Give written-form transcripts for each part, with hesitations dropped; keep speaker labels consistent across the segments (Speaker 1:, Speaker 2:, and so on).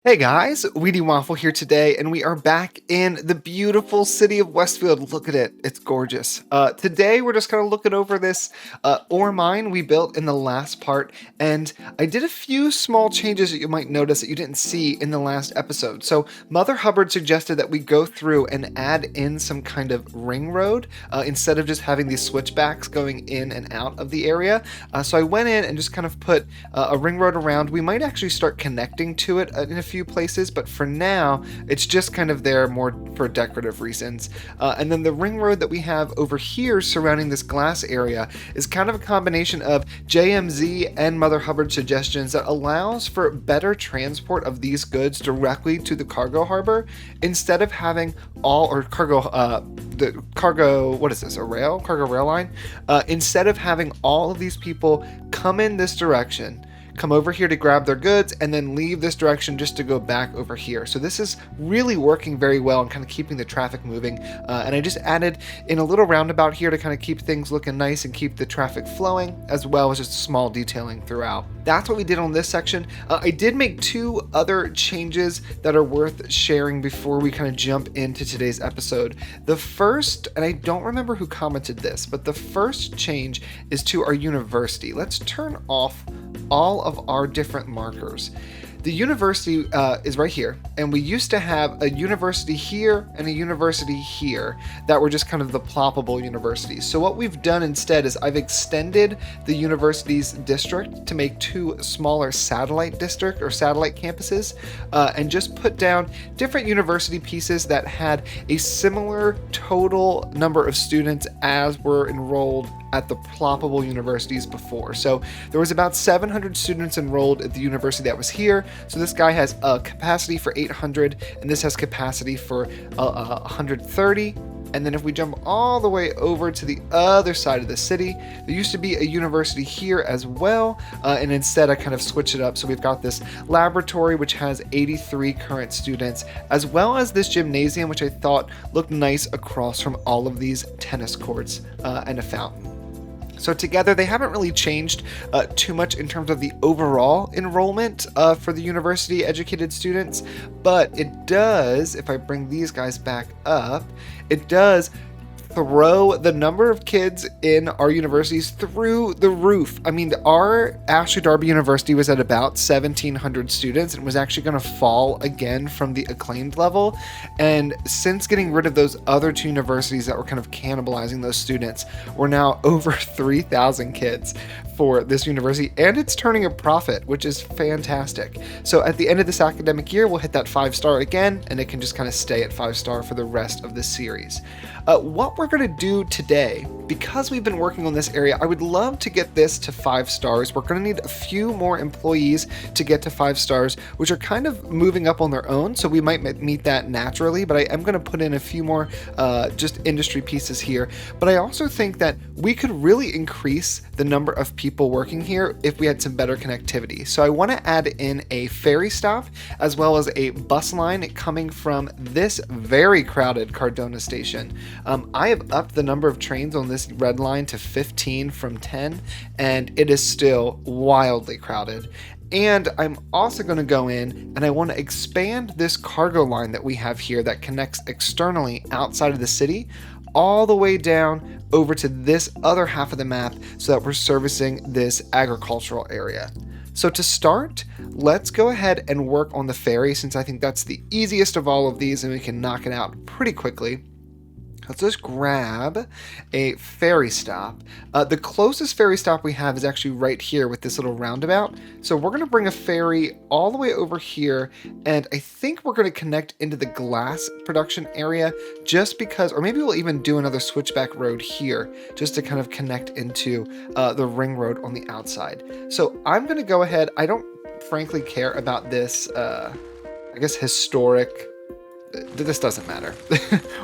Speaker 1: Hey guys, Wheaty Waffle here today, and we are back in the beautiful city of Westfield. Look at it, it's gorgeous. Today we're just kind of looking over this ore mine we built in the last part, and I did a few small changes that you might notice that you didn't see in the last episode. So Mother Hubbard suggested that we go through and add in some kind of ring road instead of just having these switchbacks going in and out of the area. So I went in and just kind of put a ring road around. We might actually start connecting to it in a few places, but for now it's just kind of there more for decorative reasons. And then the ring road that we have over here surrounding this glass area is kind of a combination of JMZ and Mother Hubbard suggestions that allows for better transport of these goods directly to the cargo harbor instead of having the cargo, what is this, cargo rail line, instead of having all of these people come in this direction, come over here to grab their goods, and then leave this direction just to go back over here. So this is really working very well and kind of keeping the traffic moving. And I just added in a little roundabout here to kind of keep things looking nice and keep the traffic flowing, as well as just small detailing throughout. That's what we did on this section. I did make two other changes that are worth sharing before we kind of jump into today's episode. The first, and I don't remember who commented this, but the first change is to our university. Let's turn off all of our different markers. The university is right here, and we used to have a university here and a university here that were just kind of the ploppable universities. So what we've done instead is I've extended the university's district to make two smaller satellite district or satellite campuses, and just put down different university pieces that had a similar total number of students as were enrolled at the ploppable universities before. So there was about 700 students enrolled at the university that was here. So this guy has a capacity for 800, and this has capacity for 130. And then if we jump all the way over to the other side of the city, there used to be a university here as well, and instead I kind of switched it up. So we've got this laboratory, which has 83 current students, as well as this gymnasium, which I thought looked nice across from all of these tennis courts and a fountain. So together, they haven't really changed too much in terms of the overall enrollment for the university educated students, but it does, if I bring these guys back up, it does throw the number of kids in our universities through the roof. I mean, our Ashley Darby University was at about 1,700 students and was actually going to fall again from the acclaimed level. And since getting rid of those other two universities that were kind of cannibalizing those students, we're now over 3,000 kids for this university, and it's turning a profit, which is fantastic. So at the end of this academic year, we'll hit that 5-star again, and it can just kind of stay at 5-star for the rest of the series. What we're going to do today, because we've been working on this area, I would love to get this to 5 stars. We're going to need a few more employees to get to 5 stars, which are kind of moving up on their own, so we might meet that naturally, but I am going to put in a few more just industry pieces here. But I also think that we could really increase the number of people working here if we had some better connectivity. So I want to add in a ferry stop as well as a bus line coming from this very crowded Cardona station. I have upped the number of trains on this red line to 15 from 10, and it is still wildly crowded. And I'm also going to go in and I want to expand this cargo line that we have here that connects externally outside of the city all the way down over to this other half of the map so that we're servicing this agricultural area. So to start, let's go ahead and work on the ferry, since I think that's the easiest of all of these and we can knock it out pretty quickly. Let's just grab a ferry stop. The closest ferry stop we have is actually right here with this little roundabout. So we're going to bring a ferry all the way over here, and I think we're going to connect into the glass production area just because, or maybe we'll even do another switchback road here just to kind of connect into the ring road on the outside. So I'm going to go ahead. I don't frankly care about this, I guess, historic. This doesn't matter.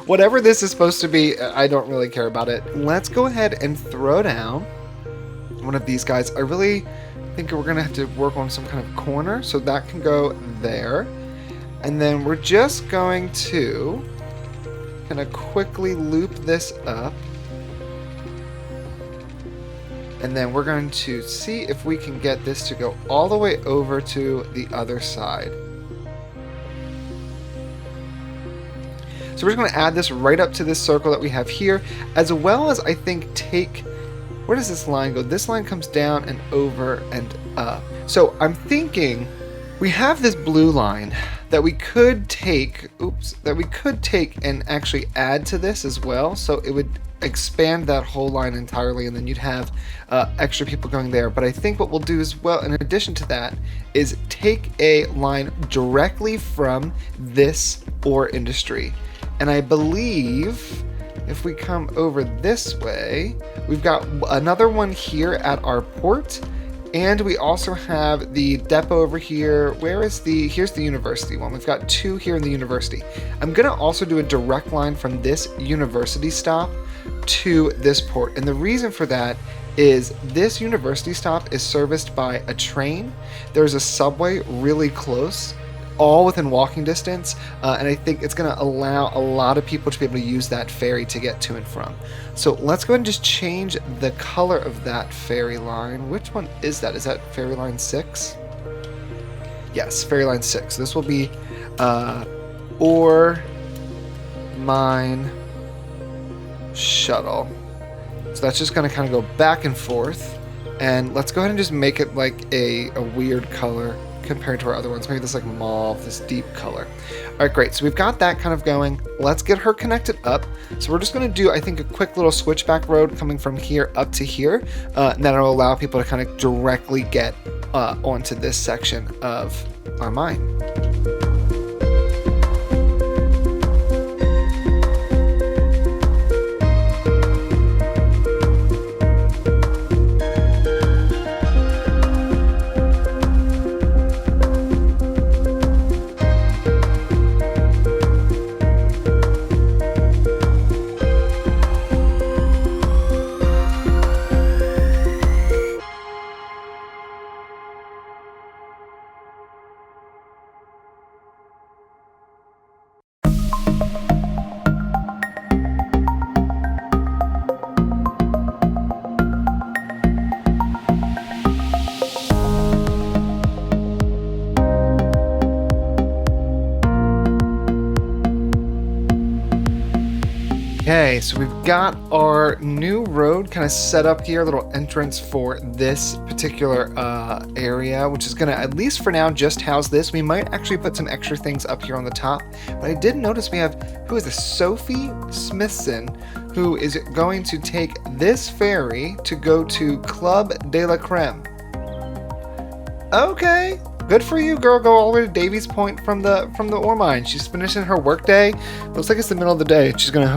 Speaker 1: Whatever this is supposed to be, I don't really care about it. Let's go ahead and throw down one of these guys. I really think we're going to have to work on some kind of corner, so that can go there. And then we're just going to kind of quickly loop this up. And then we're going to see if we can get this to go all the way over to the other side. So we're just going to add this right up to this circle that we have here, as well as I think take, where does this line go? This line comes down and over and up. So I'm thinking we have this blue line that we could take, and actually add to this as well. So it would expand that whole line entirely, and then you'd have extra people going there. But I think what we'll do as well, in addition to that, is take a line directly from this ore industry. And I believe if we come over this way, we've got another one here at our port. And we also have the depot over here. Here's the university one. We've got two here in the university. I'm gonna also do a direct line from this university stop to this port. And the reason for that is this university stop is serviced by a train. There's a subway really close, all within walking distance, and I think it's going to allow a lot of people to be able to use that ferry to get to and from. So let's go ahead and just change the color of that ferry line. Which one is that? Is that ferry line 6? Yes, ferry line 6. This will be ore mine shuttle. So that's just going to kind of go back and forth, and let's go ahead and just make it like a weird color compared to our other ones. Maybe this like mauve, this deep color. All right, great. So we've got that kind of going. Let's get her connected up. So we're just going to do, I think, a quick little switchback road coming from here up to here, and that'll allow people to kind of directly get onto this section of our mine. Okay, so we've got our new road kind of set up here, a little entrance for this particular area, which is going to, at least for now, just house this. We might actually put some extra things up here on the top, but I did notice we have, who is this, Sophie Smithson, who is going to take this ferry to go to Club de la Creme. Okay. Good for you, girl. Go all the way to Davies Point from the ore mine. She's finishing her work day. Looks like it's the middle of the day. She's gonna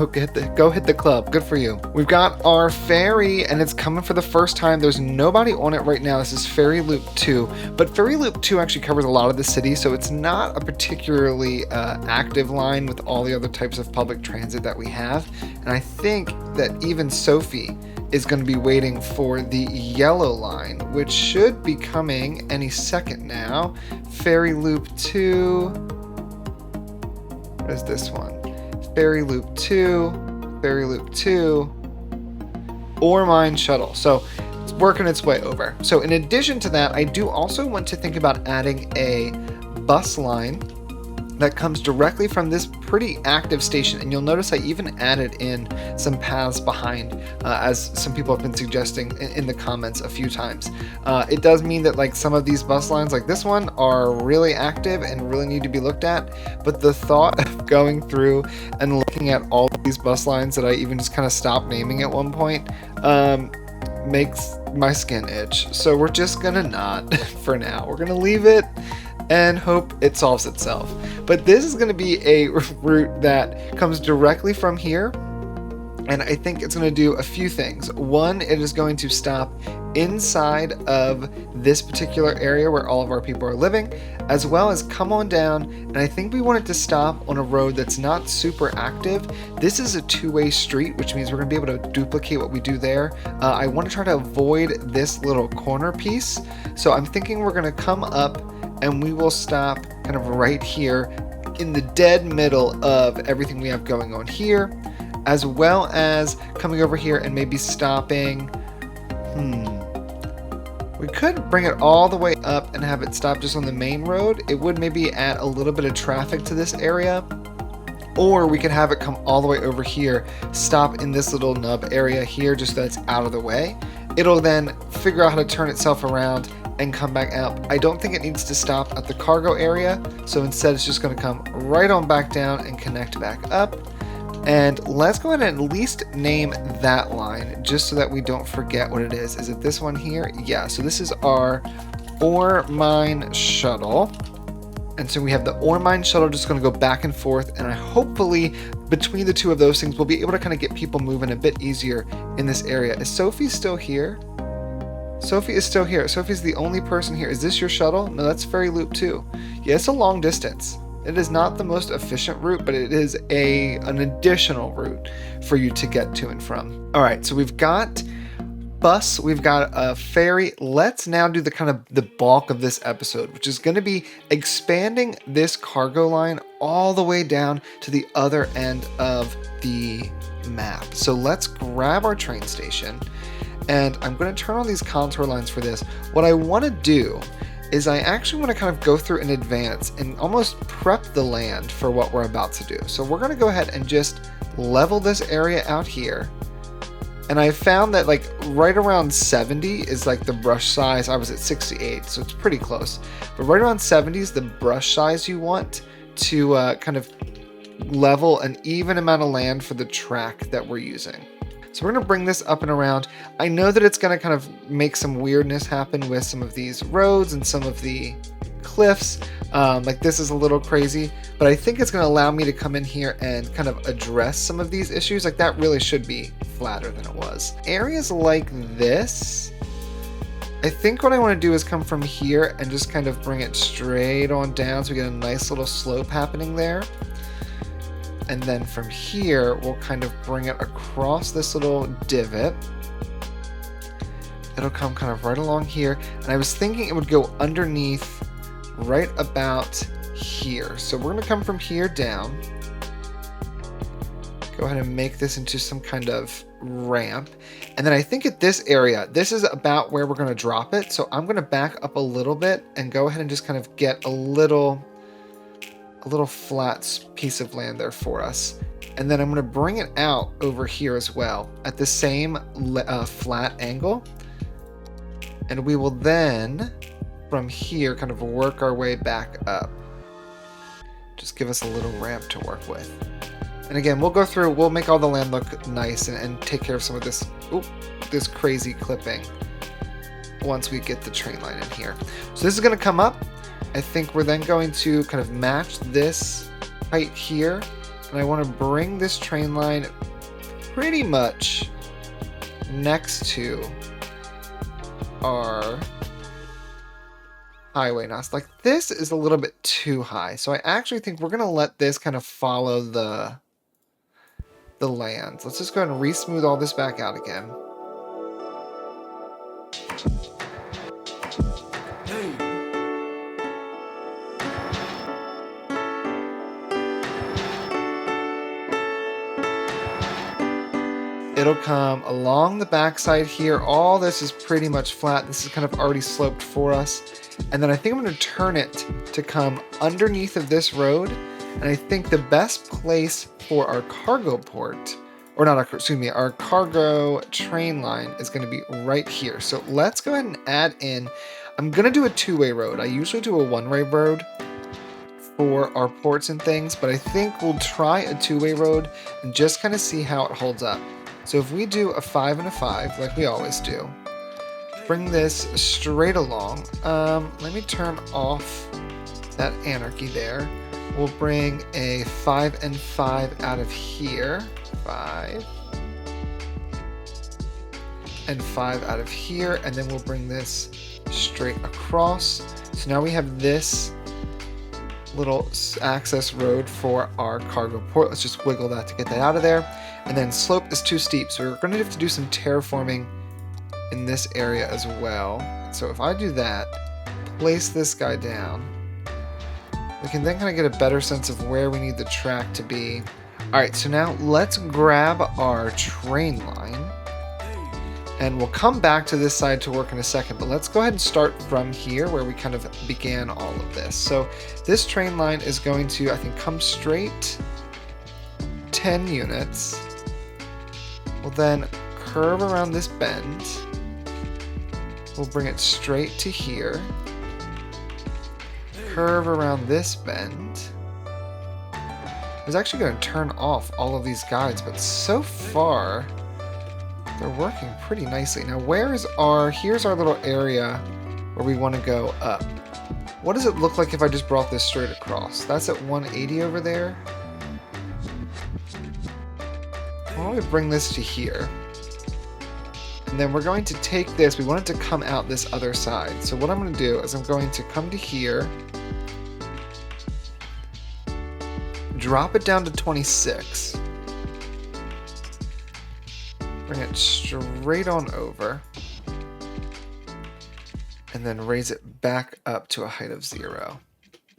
Speaker 1: go hit the club. Good for you. We've got our ferry, and it's coming for the first time. There's nobody on it right now. This is Ferry Loop 2, but Ferry Loop 2 actually covers a lot of the city, so it's not a particularly active line with all the other types of public transit that we have. And I think that even Sophie is going to be waiting for the yellow line, which should be coming any second now. Ferry Loop 2. What is this one? Ferry Loop 2. Ferry Loop 2. Ore Mine Shuttle. So it's working its way over. So in addition to that, I do also want to think about adding a bus line that comes directly from this pretty active station. And you'll notice I even added in some paths behind, as some people have been suggesting in the comments a few times. It does mean that like some of these bus lines like this one are really active and really need to be looked at, but the thought of going through and looking at all of these bus lines that I even just kind of stopped naming at one point makes my skin itch. So we're just gonna not for now. We're gonna leave it and hope it solves itself. But this is going to be a route that comes directly from here, and I think it's going to do a few things. One, it is going to stop inside of this particular area where all of our people are living, as well as come on down, and I think we want it to stop on a road that's not super active. This is a two-way street, which means we're going to be able to duplicate what we do there. I want to try to avoid this little corner piece, so I'm thinking we're going to come up and we will stop kind of right here in the dead middle of everything we have going on here, as well as coming over here and maybe stopping. We could bring it all the way up and have it stop just on the main road. It would maybe add a little bit of traffic to this area, Or we can have it come all the way over here, stop in this little nub area here, just so it's out of the way. It'll then figure out how to turn itself around and come back out. I don't think it needs to stop at the cargo area, so instead it's just going to come right on back down and connect back up. And let's go ahead and at least name that line, just so that we don't forget what it is. Is it this one here? Yeah, so this is our ore mine shuttle. And so we have the ore mine shuttle just going to go back and forth, and hopefully between the two of those things we'll be able to kind of get people moving a bit easier in this area. Is Sophie still here? Sophie is still here. Sophie's the only person here. Is this your shuttle? No, that's ferry loop 2. Yeah, it's a long distance. It is not the most efficient route, but it is an additional route for you to get to and from. All right, so we've got bus, we've got a ferry. Let's now do the bulk of this episode, which is going to be expanding this cargo line all the way down to the other end of the map. So let's grab our train station, and I'm going to turn on these contour lines for this. What I want to do is I actually want to kind of go through in advance and almost prep the land for what we're about to do. So we're going to go ahead and just level this area out here. And I found that like right around 70 is like the brush size. I was at 68, so it's pretty close. But right around 70 is the brush size you want to kind of level an even amount of land for the track that we're using. So we're going to bring this up and around. I know that it's going to kind of make some weirdness happen with some of these roads and some of the cliffs. Like this is a little crazy, but I think it's going to allow me to come in here and kind of address some of these issues. Like that really should be flatter than it was. Areas like this, I think what I want to do is come from here and just kind of bring it straight on down so we get a nice little slope happening there. And then from here, we'll kind of bring it across this little divot. It'll come kind of right along here. And I was thinking it would go underneath right about here. So we're going to come from here down. Go ahead and make this into some kind of ramp. And then I think at this area, this is about where we're going to drop it. So I'm going to back up a little bit and go ahead and just kind of get a little flat piece of land there for us. And then I'm going to bring it out over here as well at the same flat angle. And we will then from here kind of work our way back up. Just give us a little ramp to work with. And again, we'll go through, we'll make all the land look nice and take care of some of this, this crazy clipping once we get the train line in here. So this is going to come up. I think we're then going to kind of match this height here. And I want to bring this train line pretty much next to our highway. Now it's like this is a little bit too high. So I actually think we're going to let this kind of follow the lands. Let's just go ahead and re-smooth all this back out again. It'll come along the backside here. All this is pretty much flat. This is kind of already sloped for us. And then I think I'm going to turn it to come underneath of this road. And I think the best place for our cargo port, or not, our cargo train line is going to be right here. So let's go ahead and add in, I'm going to do a two-way road. I usually do a one-way road for our ports and things, but I think we'll try a two-way road and just kind of see how it holds up. So if we do a 5 and a 5, like we always do, bring this straight along. Let me turn off that anarchy there. We'll bring a 5 and 5 out of here. 5. And 5 out of here. And then we'll bring this straight across. So now we have this little access road for our cargo port. Let's just wiggle that to get that out of there. And then slope is too steep, so we're going to have to do some terraforming in this area as well. So if I do that, place this guy down, we can then kind of get a better sense of where we need the track to be. Alright, so now let's grab our train line, and we'll come back to this side to work in a second, but let's go ahead and start from here where we kind of began all of this. So this train line is going to, I think, come straight 10 units. We'll then curve around this bend. We'll bring it straight to here. Curve around this bend. I was actually going to turn off all of these guides, but so far they're working pretty nicely. Now here's our little area where we want to go up. What does it look like if I just brought this straight across? That's at 180 over there. Why don't we bring this to here? And then we're going to take this, we want it to come out this other side. So what I'm going to do is I'm going to come to here, drop it down to 26. Bring it straight on over. And then raise it back up to a height of 0.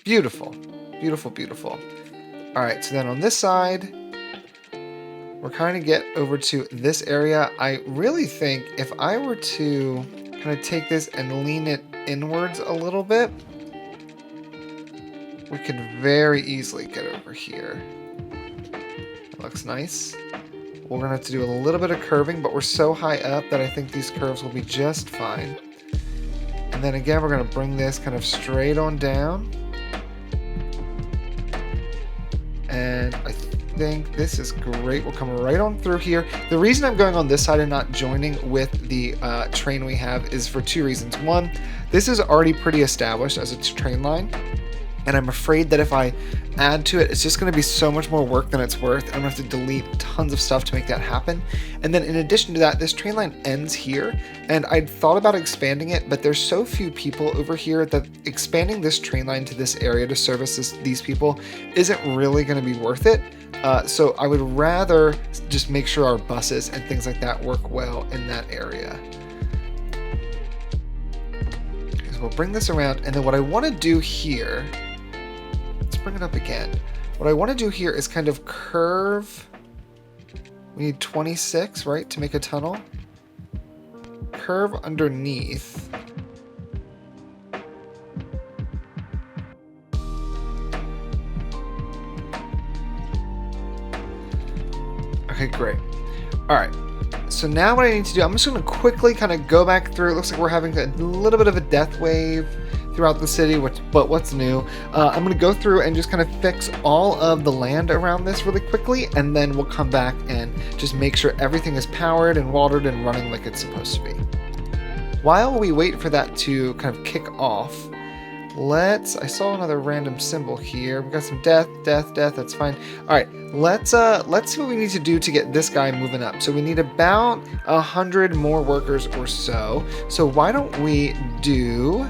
Speaker 1: Beautiful. Beautiful, beautiful. Alright, so then on this side, we're kind of get over to this area. I really think if I were to kind of take this and lean it inwards a little bit, we could very easily get over here. That looks nice. We're going to have to do a little bit of curving, but we're so high up that I think these curves will be just fine. And then again, we're going to bring this kind of straight on down. And I think this is great. We'll come right on through here. The reason I'm going on this side and not joining with the train we have is for 2 reasons. One, this is already pretty established as a train line. And I'm afraid that if I add to it, it's just going to be so much more work than it's worth. I'm going to have to delete tons of stuff to make that happen. And then in addition to that, this train line ends here. And I'd thought about expanding it, but there's so few people over here that expanding this train line to this area to service these people isn't really going to be worth it. So I would rather just make sure our buses and things like that work well in that area. So we'll bring this around. And then what I want to do here, bring it up again. What I want to do here is kind of curve. We need 26, right, to make a tunnel. Curve underneath. Okay, great. All right. So now what I need to do, I'm just going to quickly kind of go back through. It looks like we're having a little bit of a death wave throughout the city, but what's new? I'm going to go through and just kind of fix all of the land around this really quickly, and then we'll come back and just make sure everything is powered and watered and running like it's supposed to be. While we wait for that to kind of kick off, I saw another random symbol here. We got some death, that's fine. All right, let's see what we need to do to get this guy moving up. So we need about 100 more workers or so. So why don't we do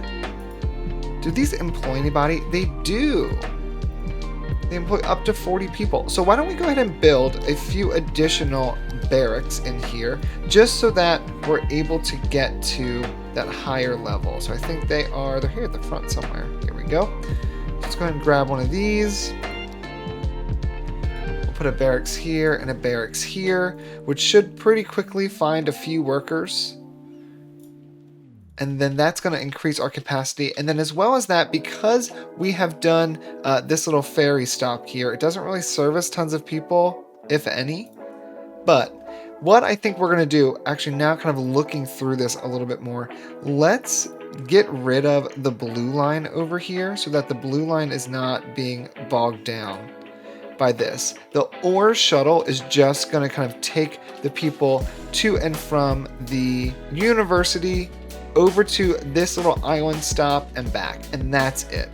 Speaker 1: these employ anybody? They do. They employ up to 40 people. So why don't we go ahead and build a few additional barracks in here, just so that we're able to get to that higher level. So I think they're here at the front somewhere. Here we go. Let's go ahead and grab one of these. We'll put a barracks here and a barracks here, which should pretty quickly find a few workers. And then that's going to increase our capacity. And then as well as that, because we have done this little ferry stop here, it doesn't really service tons of people, if any. But what I think we're going to do, actually now kind of looking through this a little bit more, let's get rid of the blue line over here so that the blue line is not being bogged down by this. The ore shuttle is just going to kind of take the people to and from the university over to this little island stop and back, and that's it.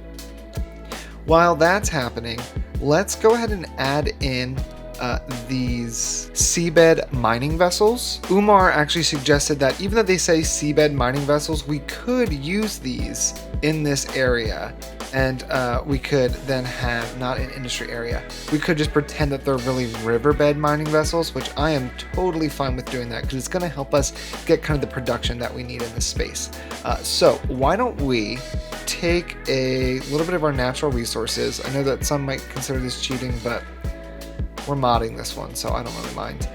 Speaker 1: While that's happening, let's go ahead and add in these seabed mining vessels. Umar actually suggested that even though they say seabed mining vessels, we could use these in this area, and we could then have, not an industry area, we could just pretend that they're really riverbed mining vessels, which I am totally fine with doing that because it's going to help us get kind of the production that we need in this space. So why don't we take a little bit of our natural resources. I know that some might consider this cheating, but we're modding this one, so I don't really mind.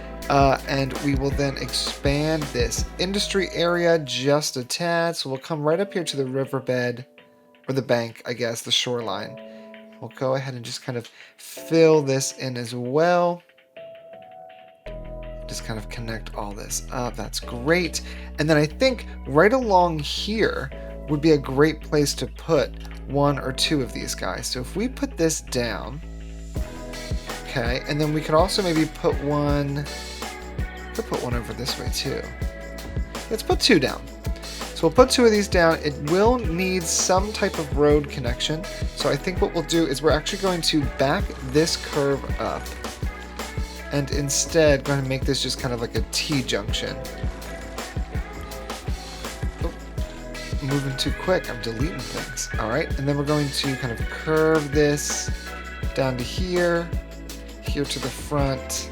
Speaker 1: And we will then expand this industry area just a tad. So we'll come right up here to the riverbed, or the bank, I guess, the shoreline. We'll go ahead and just kind of fill this in as well. Just kind of connect all this up. That's great. And then I think right along here would be a great place to put one or two of these guys. So if we put this down, okay, and then we could also maybe put one, over this way too. Let's put two down. So we'll put two of these down. It will need some type of road connection. So I think what we'll do is we're actually going to back this curve up and instead going to make this just kind of like a T-junction. Oh, moving too quick, I'm deleting things. All right, and then we're going to kind of curve this down to here, here to the front,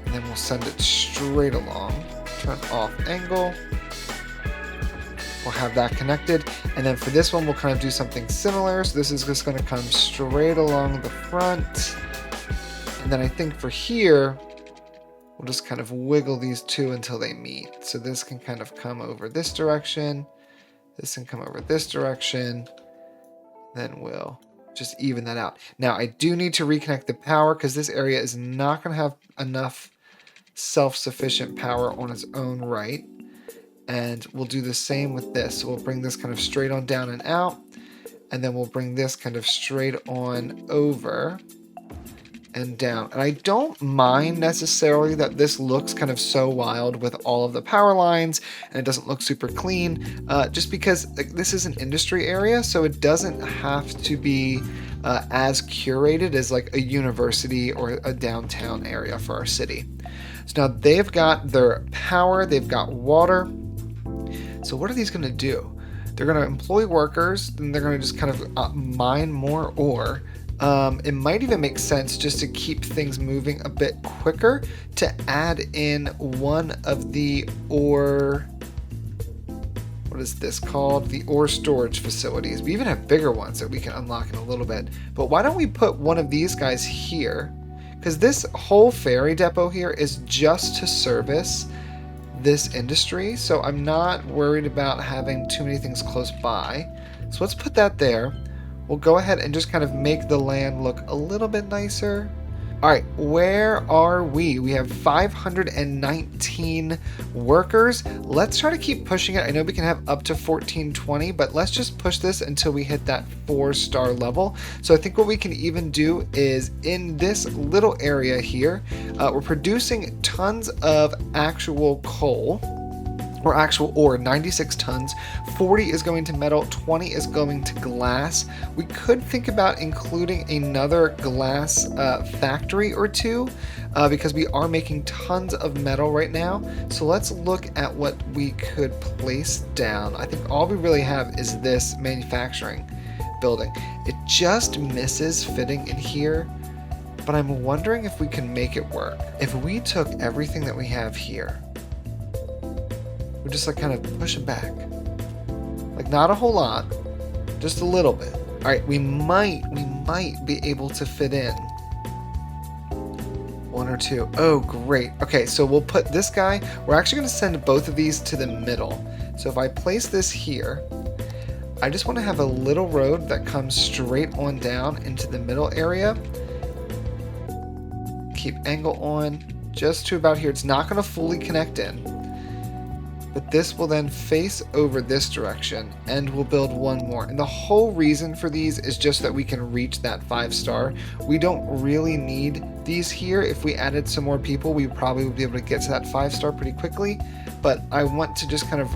Speaker 1: and then we'll send it straight along. Turn off angle. We'll have that connected. And then for this one, we'll kind of do something similar. So this is just going to come straight along the front. And then I think for here, we'll just kind of wiggle these two until they meet. So this can kind of come over this direction. This can come over this direction. Then we'll just even that out. Now I do need to reconnect the power because this area is not going to have enough self-sufficient power on its own right. And we'll do the same with this. So we'll bring this kind of straight on down and out. And then we'll bring this kind of straight on over and down. And I don't mind necessarily that this looks kind of so wild with all of the power lines and it doesn't look super clean, just because this is an industry area, so it doesn't have to be as curated as like a university or a downtown area for our city. So now they've got their power, they've got water. So what are these going to do? They're going to employ workers, and they're going to just kind of mine more ore. It might even make sense just to keep things moving a bit quicker to add in one of the ore, what is this called? The ore storage facilities. We even have bigger ones that we can unlock in a little bit. But why don't we put one of these guys here? Because this whole ferry depot here is just to service this industry. So I'm not worried about having too many things close by. So let's put that there. We'll go ahead and just kind of make the land look a little bit nicer. All right, where are we? We have 519 workers. Let's try to keep pushing it. I know we can have up to 1420, but let's just push this until we hit that 4-star level. So I think what we can even do is in this little area here, we're producing tons of actual coal. Or actual ore, 96 tons, 40 is going to metal, 20 is going to glass. We could think about including another glass factory or two because we are making tons of metal right now. So let's look at what we could place down. I think all we really have is this manufacturing building. It just misses fitting in here, but I'm wondering if we can make it work. If we took everything that we have here, we just like kind of push it back. Like not a whole lot, just a little bit. All right, we might be able to fit in one or two. Oh, great. Okay, so we'll put this guy, we're actually gonna send both of these to the middle. So if I place this here, I just wanna have a little road that comes straight on down into the middle area. Keep angle on just to about here. It's not gonna fully connect in, but this will then face over this direction and we'll build one more. And the whole reason for these is just that we can reach that 5-star. We don't really need these here. If we added some more people, we probably would be able to get to that 5-star pretty quickly. But I want to just kind of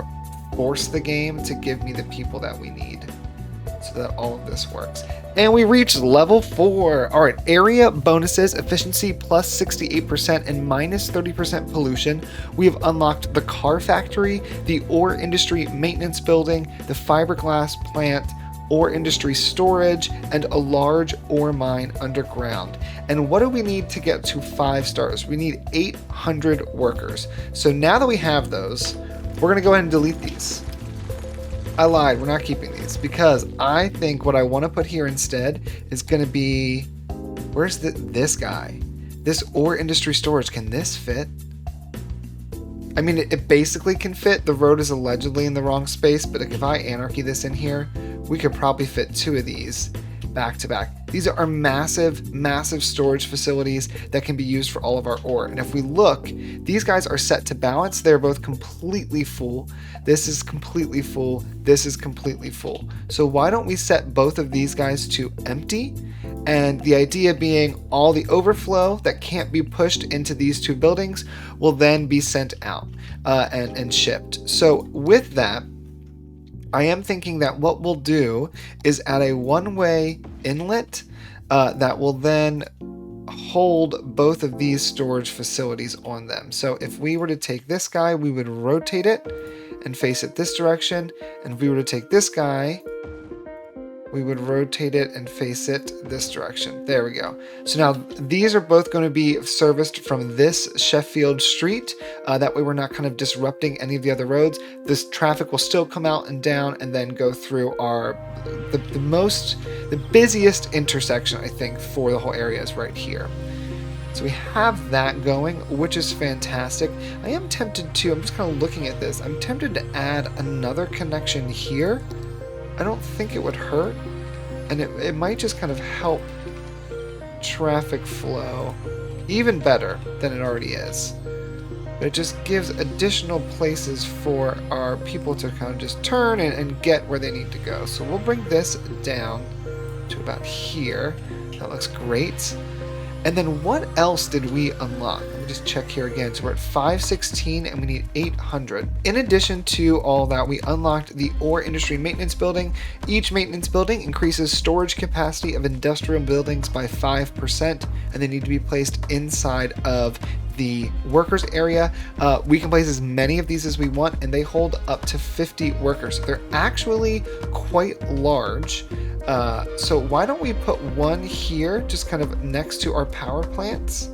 Speaker 1: force the game to give me the people that we need so that all of this works. And we reached level 4. All right, area bonuses, efficiency plus 68% and minus 30% pollution. We have unlocked the car factory, the ore industry maintenance building, the fiberglass plant, ore industry storage, and a large ore mine underground. And what do we need to get to 5 stars? We need 800 workers. So now that we have those, we're gonna go ahead and delete these. I lied, we're not keeping these because I think what I want to put here instead is going to be, where's this guy? This ore industry storage, can this fit? I mean, it basically can fit. The road is allegedly in the wrong space, but if I anarchy this in here, we could probably fit 2 of these. back to back. These are massive, massive storage facilities that can be used for all of our ore. And if we look, these guys are set to balance. They're both completely full. This is completely full. This is completely full. So why don't we set both of these guys to empty? And the idea being all the overflow that can't be pushed into these two buildings will then be sent out and shipped. So with that, I am thinking that what we'll do is add a one-way inlet that will then hold both of these storage facilities on them. So if we were to take this guy, we would rotate it and face it this direction. And if we were to take this guy, we would rotate it and face it this direction. There we go. So now these are both going to be serviced from this Sheffield street. That way we're not kind of disrupting any of the other roads. This traffic will still come out and down and then go through the busiest intersection, I think, for the whole area is right here. So we have that going, which is fantastic. I am tempted to, I'm just kind of looking at this, I'm tempted to add another connection here. I don't think it would hurt, and it might just kind of help traffic flow even better than it already is. But it just gives additional places for our people to kind of just turn and get where they need to go. So we'll bring this down to about here. That looks great. And then what else did we unlock? Let me just check here again. So we're at 516 and we need 800. In addition to all that, we unlocked the Ore Industry Maintenance Building. Each maintenance building increases storage capacity of industrial buildings by 5%, and they need to be placed inside of the workers area. We can place as many of these as we want, and they hold up to 50 workers. They're actually quite large. So why don't we put one here just kind of next to our power plants?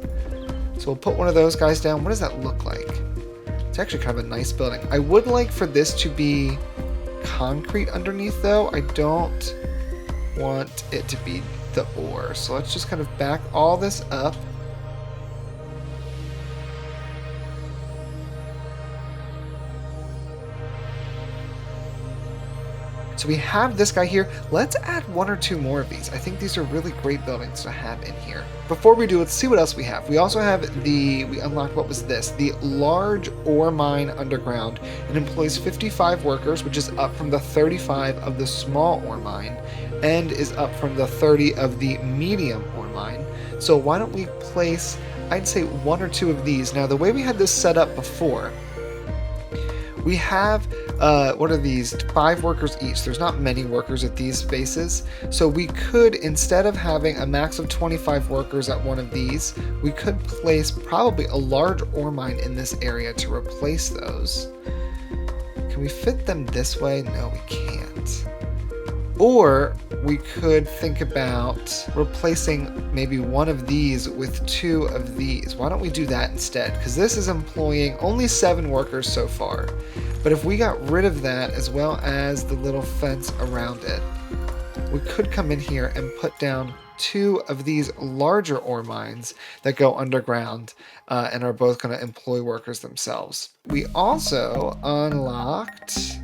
Speaker 1: So we'll put one of those guys down. What does that look like? It's actually kind of a nice building. I would like for this to be concrete underneath though. I don't want it to be the ore. So let's just kind of back all this up. So we have this guy here. Let's add one or two more of these. I think these are really great buildings to have in here. Before we do, let's see what else we have. We also have we unlocked, what was this? The large ore mine underground. It employs 55 workers, which is up from the 35 of the small ore mine, and is up from the 30 of the medium ore mine. So why don't we place, I'd say one or two of these. Now the way we had this set up before, we have, what are these? 5 workers each. There's not many workers at these spaces. So we could, instead of having a max of 25 workers at one of these, we could place probably a large ore mine in this area to replace those. Can we fit them this way? No, we can't. Or we could think about replacing maybe one of these with 2 of these. Why don't we do that instead? Because this is employing only 7 workers so far. But if we got rid of that as well as the little fence around it, we could come in here and put down 2 of these larger ore mines that go underground and are both going to employ workers themselves. We also unlocked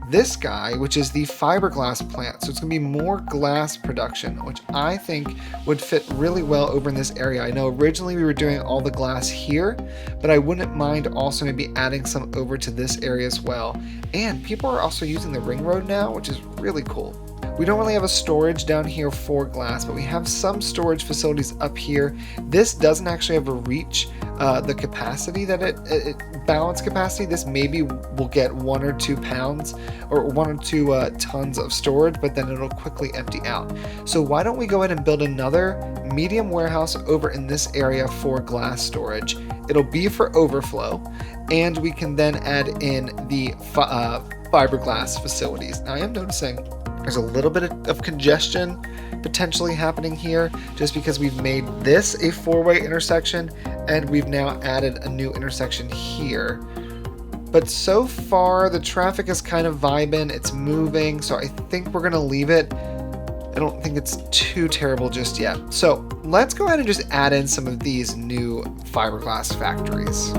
Speaker 1: this guy, which is the fiberglass plant. So it's going to be more glass production, which I think would fit really well over in this area. I know originally we were doing all the glass here, but I wouldn't mind also maybe adding some over to this area as well. And people are also using the ring road now, which is really cool. We don't really have a storage down here for glass, but we have some storage facilities up here. This doesn't actually have a reach the capacity that it balance capacity. This maybe will get 1 or 2 pounds or 1 or 2 tons of storage, but then it'll quickly empty out. So why don't we go ahead and build another medium warehouse over in this area for glass storage? It'll be for overflow, and we can then add in the fiberglass facilities. Now I am noticing there's a little bit of congestion potentially happening here just because we've made this a 4-way intersection and we've now added a new intersection here. But so far the traffic is kind of vibing, it's moving, so I think we're gonna leave it. I don't think it's too terrible just yet. So let's go ahead and just add in some of these new fiberglass factories.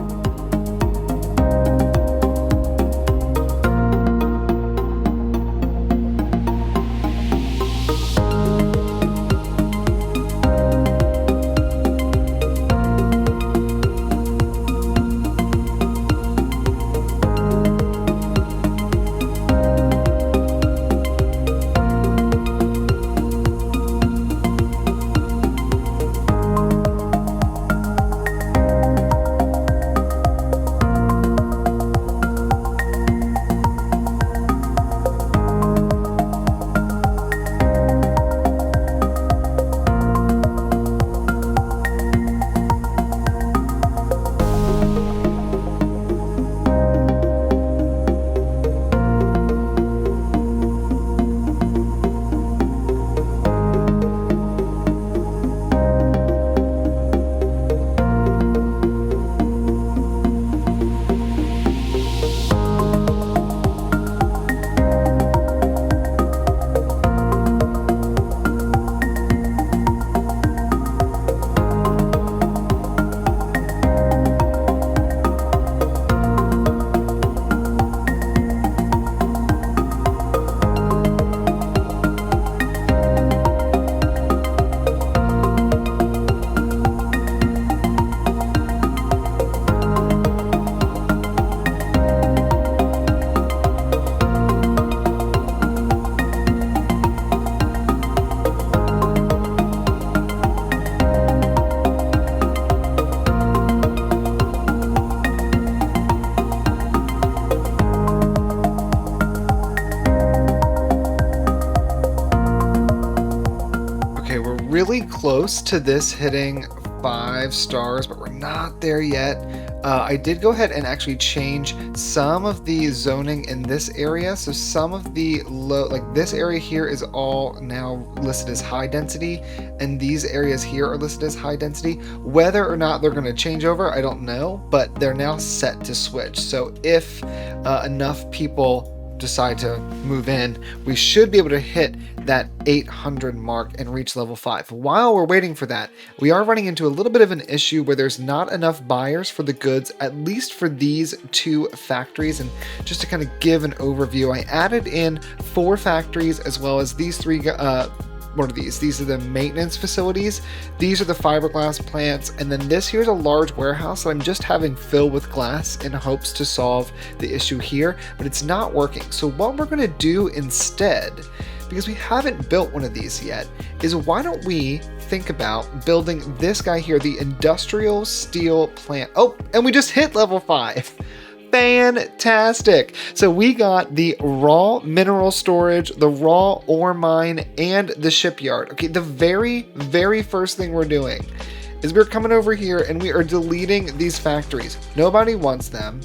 Speaker 1: close to this hitting 5 stars, but we're not there yet. I did go ahead and actually change some of the zoning in this area. So some of the like this area here is all now listed as high density, and these areas here are listed as high density. Whether or not they're going to change over, I don't know, but they're now set to switch. So if enough people decide to move in, we should be able to hit that 800 mark and reach level 5. While we're waiting for that, we are running into a little bit of an issue where there's not enough buyers for the goods, at least for these 2 factories. And just to kind of give an overview, I added in 4 factories as well as these 3 what are these? These are the maintenance facilities. These are the fiberglass plants. And then this here's a large warehouse that I'm just having fill with glass in hopes to solve the issue here, but it's not working. So what we're going to do instead, because we haven't built one of these yet, is why don't we think about building this guy here, the industrial steel plant. Oh, and we just hit level 5. Fantastic. So we got the raw mineral storage, the raw ore mine, and the shipyard. Okay, the very first thing we're doing is we're coming over here and we are deleting these factories. Nobody wants them.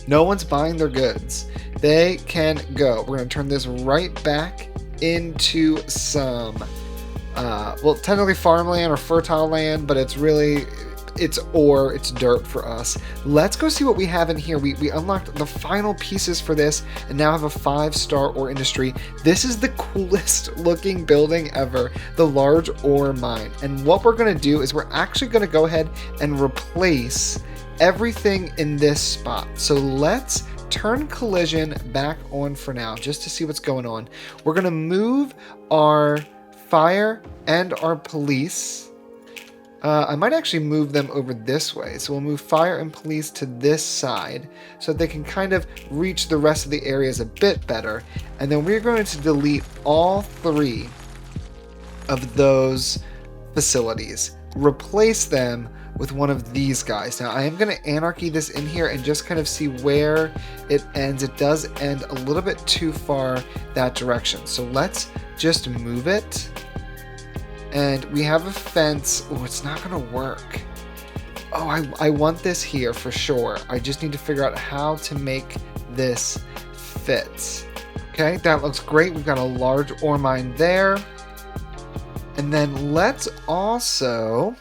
Speaker 1: No one's buying their goods. They can go. We're going to turn this right back into some, well, technically farmland or fertile land, but it's really... it's ore, it's dirt for us. Let's go see what we have in here. We unlocked the final pieces for this and now have a 5-star ore industry. This is the coolest looking building ever, the large ore mine. And what we're going to do is we're actually going to go ahead and replace everything in this spot. So let's turn collision back on for now just to see what's going on. We're going to move our fire and our police. I might actually move them over this way. So we'll move fire and police to this side so that they can kind of reach the rest of the areas a bit better. And then we're going to delete all 3 of those facilities. Replace them with one of these guys. Now I am going to anarchy this in here and just kind of see where it ends. It does end a little bit too far that direction. So let's just move it. And we have a fence. Oh, it's not going to work. Oh, I want this here for sure. I just need to figure out how to make this fit. Okay, that looks great. We've got a large ore mine there. And then let's also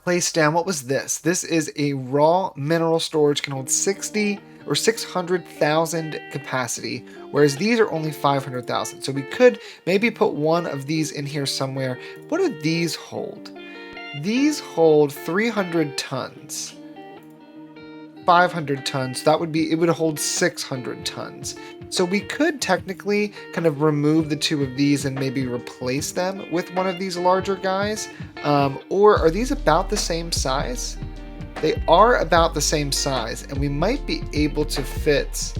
Speaker 1: place down, what was this? This is a raw mineral storage, can hold 60 or 600,000 capacity, whereas these are only 500,000. So we could maybe put one of these in here somewhere. What do these hold? These hold 300 tons. 500 tons, that would be, it would hold 600 tons. So we could technically kind of remove the 2 of these and maybe replace them with one of these larger guys. Or are these about the same size? They are about the same size, and we might be able to fit,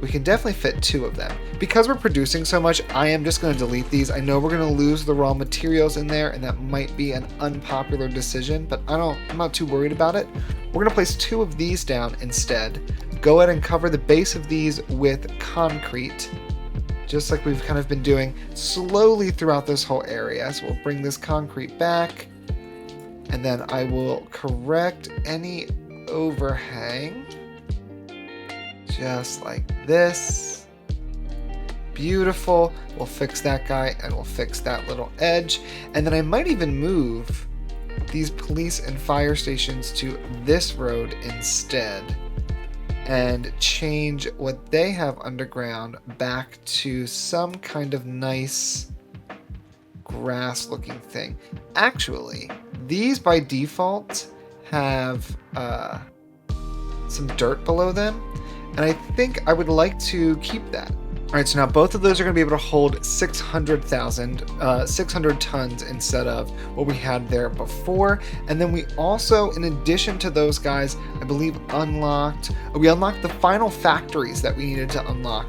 Speaker 1: we can definitely fit 2 of them. Because we're producing so much, I am just going to delete these. I know we're going to lose the raw materials in there, and that might be an unpopular decision, but I'm not too worried about it. We're going to place 2 of these down instead. Go ahead and cover the base of these with concrete, just like we've kind of been doing slowly throughout this whole area. So we'll bring this concrete back. And then I will correct any overhang, just like this. Beautiful. We'll fix that guy and we'll fix that little edge. And then I might even move these police and fire stations to this road instead and change what they have underground back to some kind of nice grass looking thing. Actually, these by default have some dirt below them, and I think I would like to keep that. All right, so now both of those are going to be able to hold 600 tons instead of what we had there before. And then we also, in addition to those guys, I believe we unlocked the final factories that we needed to unlock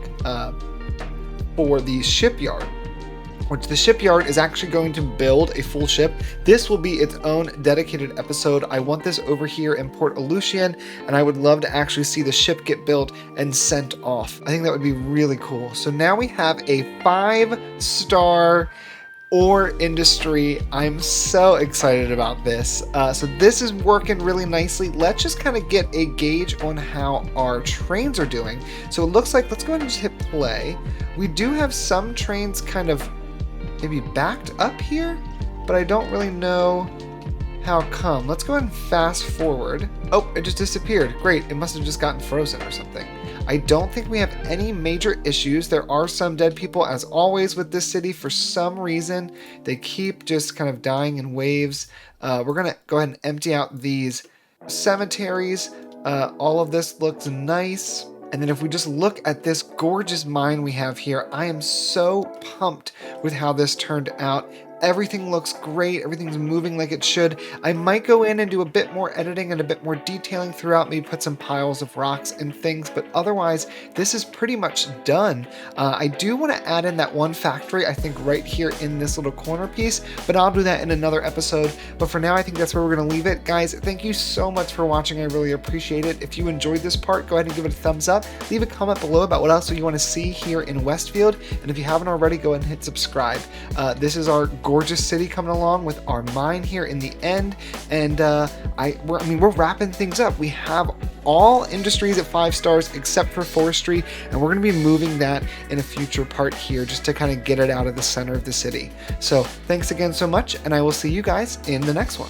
Speaker 1: for the shipyard, which the shipyard is actually going to build a full ship. This will be its own dedicated episode. I want this over here in Port Aleutian, and I would love to actually see the ship get built and sent off. I think that would be really cool. So now we have a 5-star or Industry. I'm so excited about this. So this is working really nicely. Let's just kind of get a gauge on how our trains are doing. So it looks like, let's go ahead and just hit play. We do have some trains kind of maybe backed up here, but I don't really know how come. Let's go ahead and fast forward. Oh, it just disappeared. Great, it must have just gotten frozen or something. I don't think we have any major issues. There are some dead people, as always with this city. For some reason, they keep just kind of dying in waves. We're gonna go ahead and empty out these cemeteries. All of this looks nice. And then if we just look at this gorgeous mine we have here, I am so pumped with how this turned out. Everything looks great. Everything's moving like it should. I might go in and do a bit more editing and a bit more detailing throughout, maybe put some piles of rocks and things, but otherwise, this is pretty much done. I do want to add in that one factory, I think right here in this little corner piece, but I'll do that in another episode. But for now, I think that's where we're going to leave it. Guys, thank you so much for watching. I really appreciate it. If you enjoyed this part, go ahead and give it a thumbs up. Leave a comment below about what else you want to see here in Westfield. And if you haven't already, go ahead and hit subscribe. This is our gorgeous city coming along with our mine here in the end, and we're wrapping things up. We have all industries at 5 stars except for forestry, and we're going to be moving that in a future part here just to kind of get it out of the center of the city. So thanks again so much, and I will see you guys in the next one.